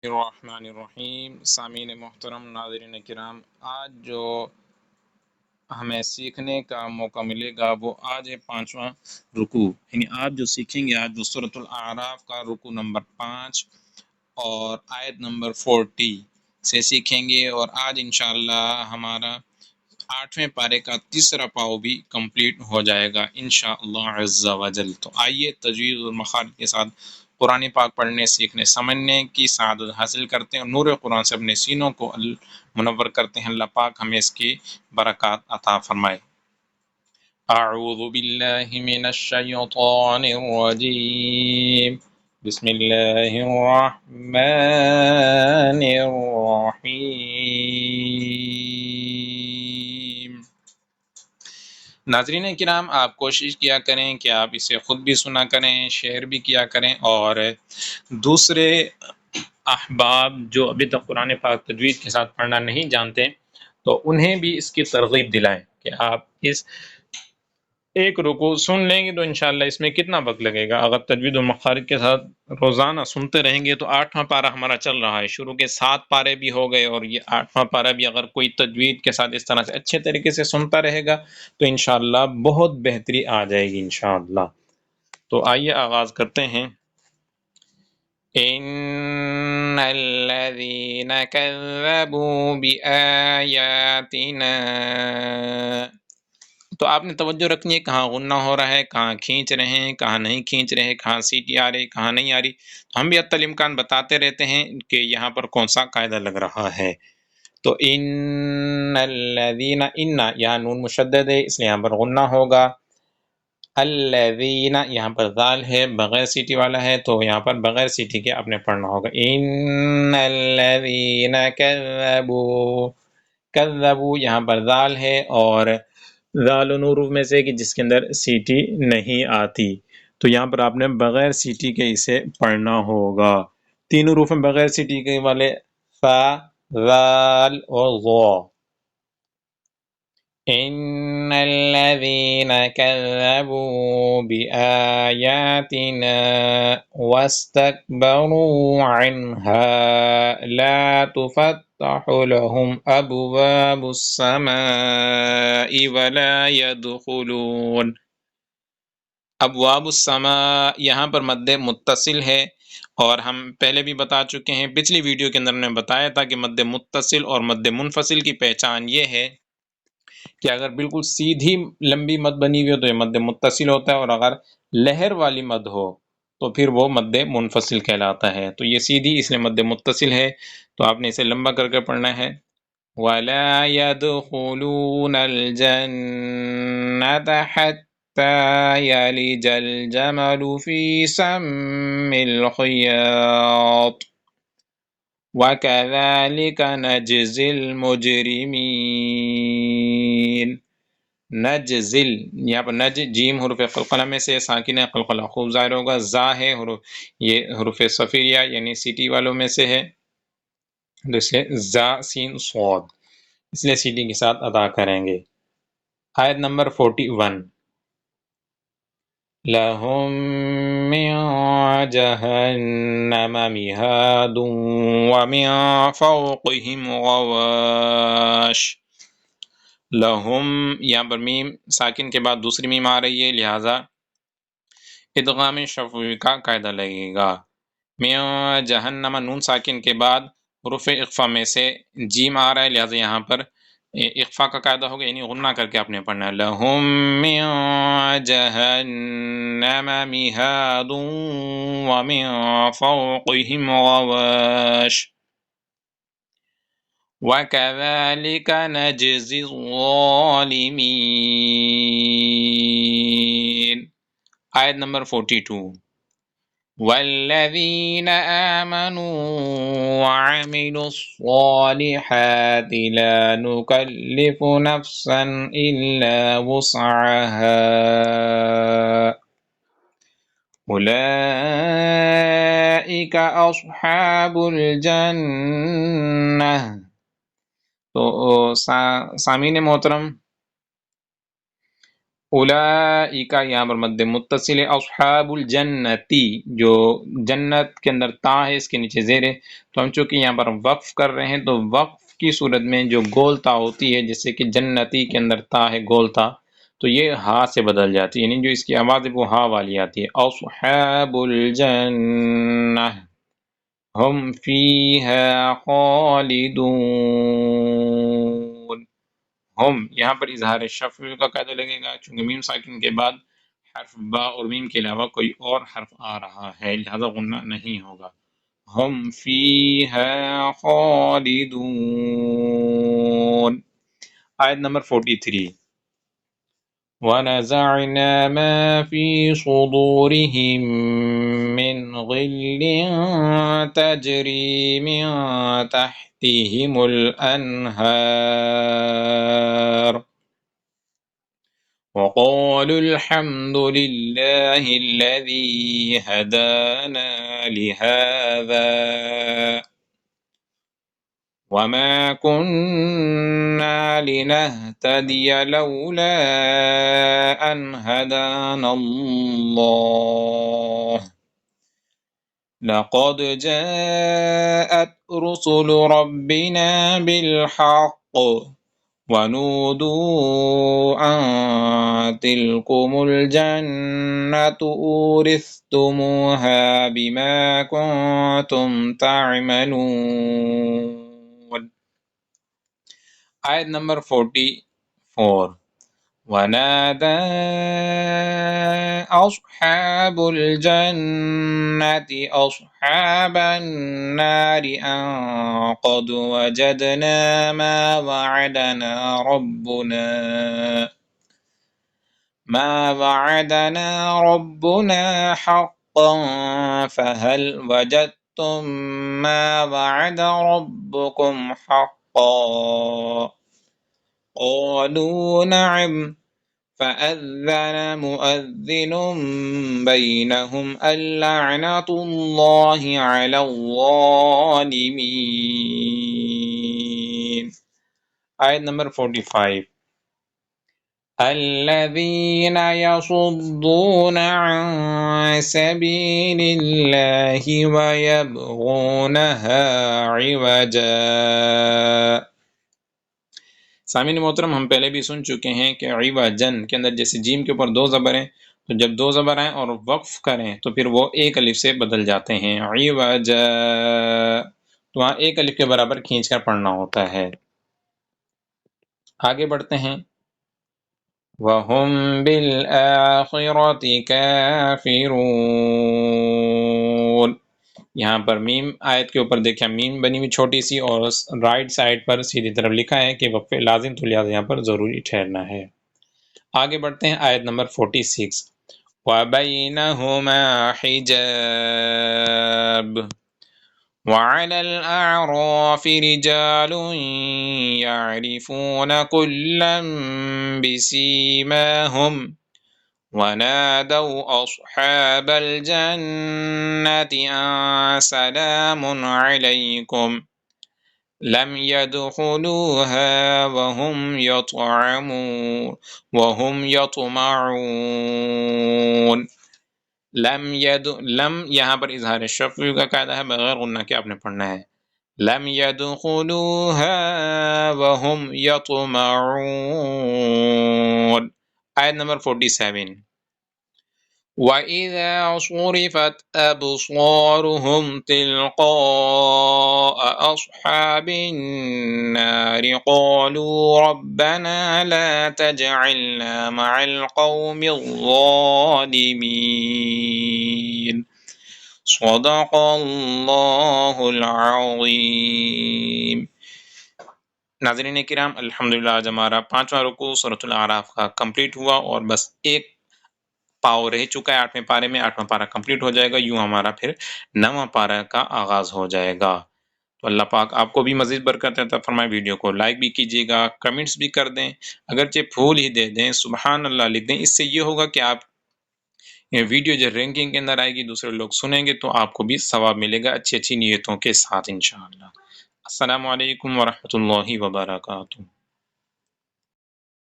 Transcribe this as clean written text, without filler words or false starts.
الرحمن الرحیم سامعین محترم، ناظرین کرام، آج جو ہمیں سیکھنے کا موقع ملے گا وہ آج ہے 5واں رکوع، یعنی آج جو سیکھیں گے آج جو سورۃ الاعراف کا رکوع نمبر 5 اور آیت نمبر 40 سے سیکھیں گے، اور آج انشاءاللہ ہمارا 8ویں پارے کا تیسرا پاؤ بھی کمپلیٹ ہو جائے گا انشاءاللہ عز و جل۔ تو آئیے تجوید اور مخارج کے ساتھ قرآن پاک پڑھنے، سیکھنے، سمجھنے کی سعادت حاصل کرتے ہیں اور نور قرآن سے اپنے سینوں کو منور کرتے ہیں۔ اللہ پاک ہمیں اس کی برکات عطا فرمائے۔ اعوذ باللہ من الشیطان الرجیم، بسم اللہ الرحمن الرحیم۔ ناظرین کرام، آپ کوشش کیا کریں کہ آپ اسے خود بھی سنا کریں، شیئر بھی کیا کریں، اور دوسرے احباب جو ابھی تک قرآن پاک تجوید کے ساتھ پڑھنا نہیں جانتے تو انہیں بھی اس کی ترغیب دلائیں کہ آپ اس ایک رکوع سن لیں گے تو انشاءاللہ اس میں کتنا وقت لگے گا۔ اگر تجوید و مخارج کے ساتھ روزانہ سنتے رہیں گے تو 8واں پارہ ہمارا چل رہا ہے، شروع کے 7 پارے بھی ہو گئے، اور یہ 8واں پارہ بھی اگر کوئی تجوید کے ساتھ اس طرح سے اچھے طریقے سے سنتا رہے گا تو انشاءاللہ بہت بہتری آ جائے گی انشاءاللہ۔ تو آئیے آغاز کرتے ہیں۔ ان الذين كذبوا بآياتنا، تو آپ نے توجہ رکھنی ہے کہاں غنہ ہو رہا ہے، کہاں کھینچ رہے ہیں، کہاں نہیں کھینچ رہے، کہاں سیٹی آ رہی، کہاں نہیں آ رہی۔ ہم بھی حتی الامکان بتاتے رہتے ہیں کہ یہاں پر کون سا قاعدہ لگ رہا ہے۔ تو ان الذین، ان یہاں نون مشدد ہے اس لیے یہاں پر غنہ ہوگا۔ الذین یہاں پر ذال ہے، بغیر سیٹی والا ہے، تو یہاں پر بغیر سیٹی کے آپ نے پڑھنا ہوگا۔ ان الذین کذبوا، کذبوا یہاں پر ذال ہے، اور ذال ان حروف میں سے کہ جس کے اندر سیٹی نہیں آتی، تو یہاں پر آپ نے بغیر سیٹی کے اسے پڑھنا ہوگا۔ 3 حروف ہیں بغیر سیٹی کے والے، فا، ذال اور ظا۔ ان الذين كذبوا بآياتنا واستكبروا عنها لا تفتح لهم أبواب السماء ولا يدخلون۔ ابواب السماء یہاں پر مد متصل ہے، اور ہم پہلے بھی بتا چکے ہیں، پچھلی ویڈیو کے اندر نے بتایا تھا کہ مد متصل اور مد منفصل کی پہچان یہ ہے کہ اگر بالکل سیدھی لمبی مد بنی ہوئی ہو تو یہ مد متصل ہوتا ہے، اور اگر لہر والی مد ہو تو پھر وہ مد منفصل کہلاتا ہے۔ تو یہ سیدھی اس لیے مد متصل ہے، تو آپ نے اسے لمبا کر کے پڑھنا ہے۔ وَلَا يَدْخُلُونَ الْجَنَّةَ حَتَّى يَلِجَ الْجَمَلُ فِي سَمِّ الْخِيَاطِ وَكَذَلِكَ نَجْزِي الْمُجْرِمِينَ۔ نجزل یہاں پر نج جیم حروف قلقلہ میں سے ساکن قلقلہ خوب ظاہر ہوگا، زا ہے یہ حروف صفیریہ یعنی سیٹی والوں میں سے ہے، اس لیے زا سین صاد، اس لیے سیٹی کے ساتھ ادا کریں گے۔ آیت نمبر 41، لَهُم مِّن جَهَنَّمَ مِهَادٌ وَمِن فَوْقِهِمْ غَوَاشٍ۔ لہم یہاں پر میم ساکن کے بعد دوسری میم آ رہی ہے، لہٰذا ادغام شفوی کا قاعدہ لگے گا۔ میں جہنم نون ساکن کے بعد حروف اخفا میں سے جیم آ رہا ہے، لہٰذا یہاں پر اخفا کا قاعدہ ہوگا، یعنی غنہ کر کے آپ نے پڑھنا ہے۔ لہم من جہنم مہاد ومن فوقہم غواش وَكَذَلِكَ نَجْزِي الظَّالِمِينَ۔ آیت نمبر 42، وَالَّذِينَ آمَنُوا وَعَمِلُوا الصَّالِحَاتِ لَا نُكَلِّفُ نَفْسًا إِلَّا وُسْعَهَا أُولَئِكَ أَصْحَابُ الْجَنَّةِ۔ تو سامعین محترم، اولئک یہاں پر مد متصل ہے، اصحاب الجنتی جو جنت کے اندر تا ہے، اس کے نیچے زیر ہے، تو ہم چونکہ یہاں پر وقف کر رہے ہیں تو وقف کی صورت میں جو گول تا ہوتی ہے، جیسے کہ جنتی کے اندر تا ہے گول تا، تو یہ ہا سے بدل جاتی ہے، یعنی جو اس کی آواز ہے وہ ہا والی آتی ہے. اصحاب الجنہ ہم فیہا خالدون. ہم یہاں پر اظہار شفوی کا قاعدہ لگے گا، چونکہ میم ساکن کے بعد حرف با اور میم کے علاوہ کوئی اور حرف آ رہا ہے، لہذا غنہ نہیں ہوگا. ہم فیہا خالدون. آیت نمبر 43. وَنَزَعْنَا مَا فِي صُدُورِهِم مِّنْ غِلٍّ تَجْرِي مِن تَحْتِهِمُ الْأَنْهَارُ وَقَالُوا الْحَمْدُ لِلَّهِ الَّذِي هَدَانَا لِهَٰذَا وَمَا كُنَّا لِنَهْتَدِيَ لَوْلَا أَنْ هَدَانَا اللَّهُ لَقَدْ جَاءَتْ رُسُلُ رَبِّنَا بِالْحَقِّ وَنُودُوا أَن تِلْكُمُ الْجَنَّةُ أُورِثْتُمُوهَا بِمَا كُنتُمْ تَعْمَلُونَ. آیت نمبر 44. وَنَادَى أَصْحَابُ الْجَنَّةِ أَصْحَابَ النَّارِ أَن قَدْ وَجَدْنَا مَا وَعَدَنَا رَبُّنَا حَقًّا فَهَلْ وَجَدتُّم مَّا وَعَدَ رَبُّكُمْ حَقًّا قَالُوا نَعَمْ فَأَذَّنَ مُؤَذِّنٌ بَيْنَهُمْ اللَّعْنَةُ اللَّهِ عَلَى الظَّالِمِينَ. آیت نمبر 45. الَّذِينَ يَصُدُّونَ عَن سَبِيلِ اللَّهِ وَيَبْغُونَهَا عِوَجًا. سامعین محترم، ہم پہلے بھی سن چکے ہیں کہ عوجن کے اندر جیسے جیم کے اوپر 2 زبر ہیں، تو جب 2 زبر آئیں اور وقف کریں تو پھر وہ ایک الف سے بدل جاتے ہیں. عوجا تو وہاں ایک الف کے برابر کھینچ کر پڑھنا ہوتا ہے. آگے بڑھتے ہیں. وَهُمْ بِالْآخِرَةِ كَافِرُونَ. یہاں پر میم آیت کے اوپر دیکھیں، میم بنی ہوئی چھوٹی سی اور رائٹ سائڈ پر سیدھی طرف لکھا ہے کہ وقف لازم، تو لہٰذا یہاں پر ضروری ٹھہرنا ہے. آگے بڑھتے ہیں. آیت نمبر 46. وَبَيْنَهُمَا حِجَابٌ وَعَلَى الْأَعْرَافِ رِجَالٌ يَعْرِفُونَ كُلًّا بِسِيمَاهُمْ وَنَادَوْا أَصْحَابَ الْجَنَّةِ أَن سَلَامٌ عَلَيْكُمْ لَمْ يَدْخُلُوهَا وَهُمْ يَطْمَعُونَ. لم یہاں پر اظہار شفوی کا قاعدہ ہے، بغیر غنہ کے آپ نے پڑھنا ہے. لم يَدْخُلُوهَا وَهُمْ يَطْمَعُونَ. آیت نمبر 47. وَإِذَا صُرِفَتْ أَبْصَارُهُمْ تِلْقَاءَ أَصْحَابِ النَّارِ قَالُوا رَبَّنَا لَا تَجْعَلْنَا مَعَ الْقَوْمِ الظَّالِمِينَ. صدق اللہ العظیم. ناظرین کرام، الحمدللہ آج ہمارا 5واں رکوع سورۃ الاعراف کا کمپلیٹ ہوا اور بس ایک پاؤ رہ چکا ہے 8ویں پارے میں. 8واں پارہ کمپلیٹ ہو جائے گا، یوں ہمارا پھر 9واں پارہ کا آغاز ہو جائے گا. تو اللہ پاک آپ کو بھی مزید برکت عطا فرمائے. ویڈیو کو لائک بھی کیجیے گا، کمنٹس بھی کر دیں، اگرچہ پھول ہی دے دیں، سبحان اللہ لکھ دیں. اس سے یہ ہوگا کہ آپ یہ ویڈیو جو رینکنگ کے اندر آئے گی، دوسرے لوگ سنیں گے تو آپ کو بھی ثواب ملے گا اچھی اچھی نیتوں کے ساتھ انشاءاللہ. السلام علیکم ورحمۃ اللہ وبرکاتہ.